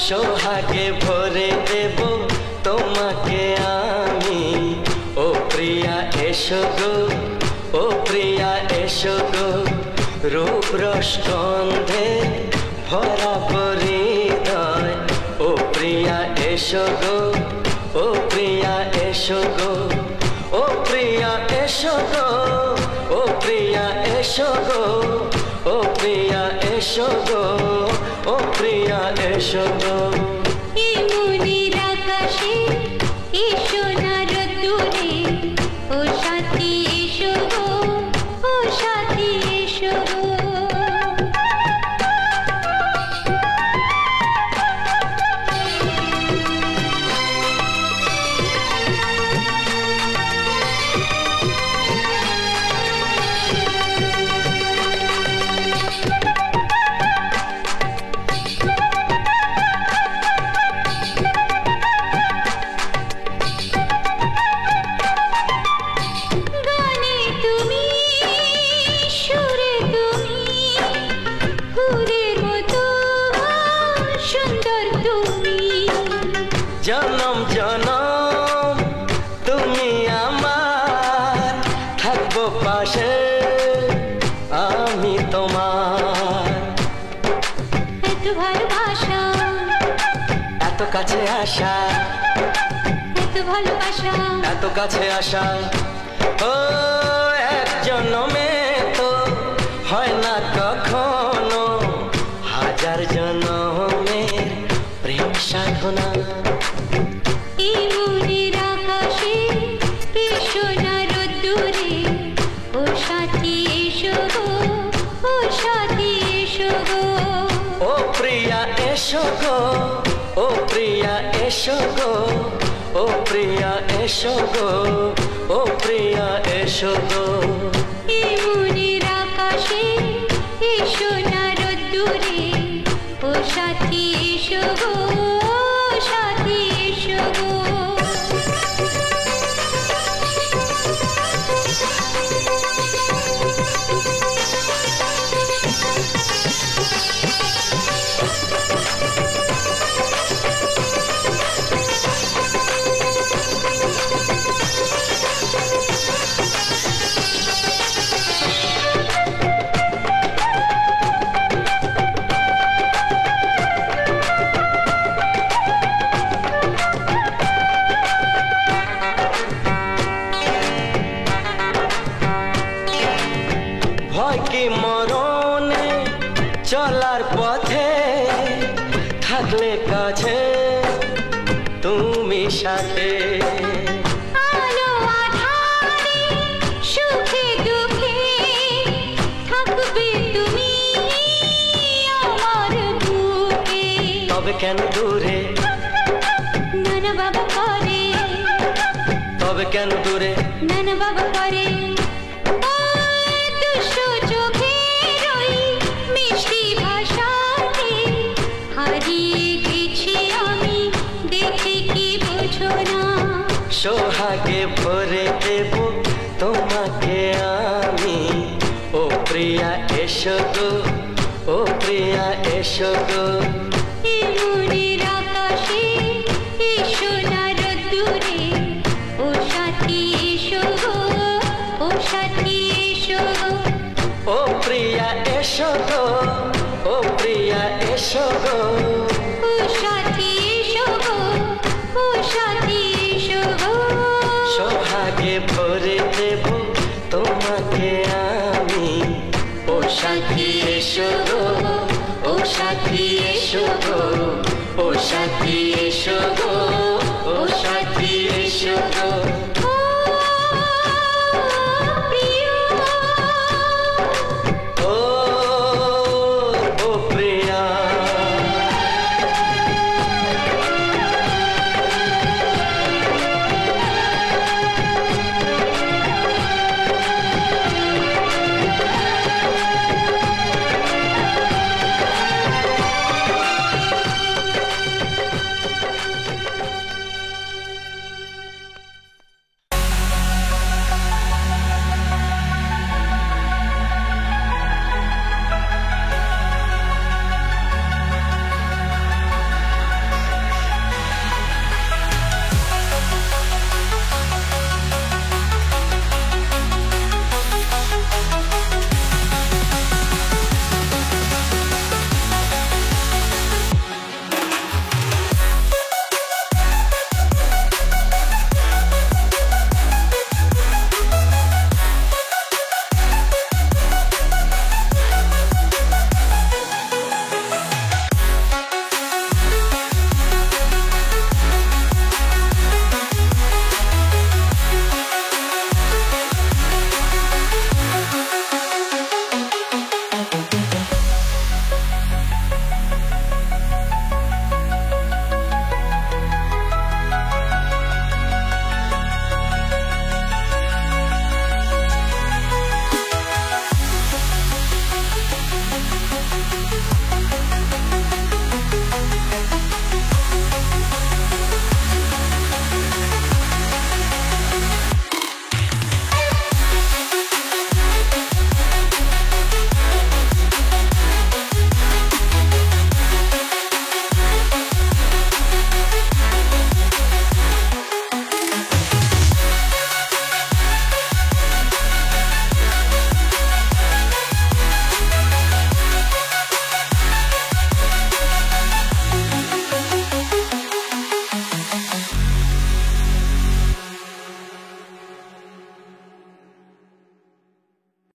সোহাগে ভরে দেব তোমাকে আমি। ও প্রিয়া এসো গো, ও প্রিয়া এসো গো, রূপ রস গন্ধে ভরা হৃদয়। ও প্রিয়া এসো গো, ও প্রিয়া এসো গো, ও প্রিয়া এসো গো, ও প্রিয়া এসো গো, ও প্রিয়া এসো গো, ও প্রিয়া এসো গো। এই মনের আকাশে এসো না রোদ্দুরে, ও সাথী এসো গো, ও সাথী এসো গো। জনম জনম তুমি আমার, থাকবো পাশে আমি তোমার। এত ভালোবাসা, এত কাছে আসা, এত ভালোবাসা, এত কাছে আসা, ও এক জন্মে তো হয় না কখনো, হাজার জন্মের প্রেম সাধনা। এই মনের আকাশে এসো না রোদ্দুরে, ও সাথী এসো গো, ও সাথী এসো গো। ও প্রিয়া এসো গো, ও প্রিয়া এসো গো, ও প্রিয়া এসো গো, ও প্রিয়া এসো গো। এই মনের আকাশে এসো না রোদ্দুরে, ও সাথী এসো গো, ও সাথী এসো গো। ভয় কি মরণে চলার পথে, থাকলে কাছে তুমি সাথে। আলো আঁধারে সুখে দুঃখে থাকবে তুমি আমার বুকে। তবে কেন দূরে, নানা বাবা করে, তবে কেন দূরে, নানা বাবা করে। দুশো চোখের ওই মিষ্টি ভাষাতে হারিয়ে গেছি আমি, দেখে কি বোঝো না। সোহাগে ভরে দেব তোমাকে আমি। ও প্রিয়া এসো গো, ও প্রিয়া এসো গো। এই মনের আকাশে এসো না রোদ্দুরে, ও সাথী এসো গো, ও সাথী এসো গো। ও প্রিয়া এসো গো, ও প্রিয়া এসো গো, ও সাথী এসো গো, ও সাথী এসো গো। সোহাগে ভরে দেব তোমাকে আমি। ও সাথী এসো গো, ও সাথী এসো গো, ও সাথী এসো গো, ও সাথী এসো গো। ও প্রিয়, ও ও প্রিয়া,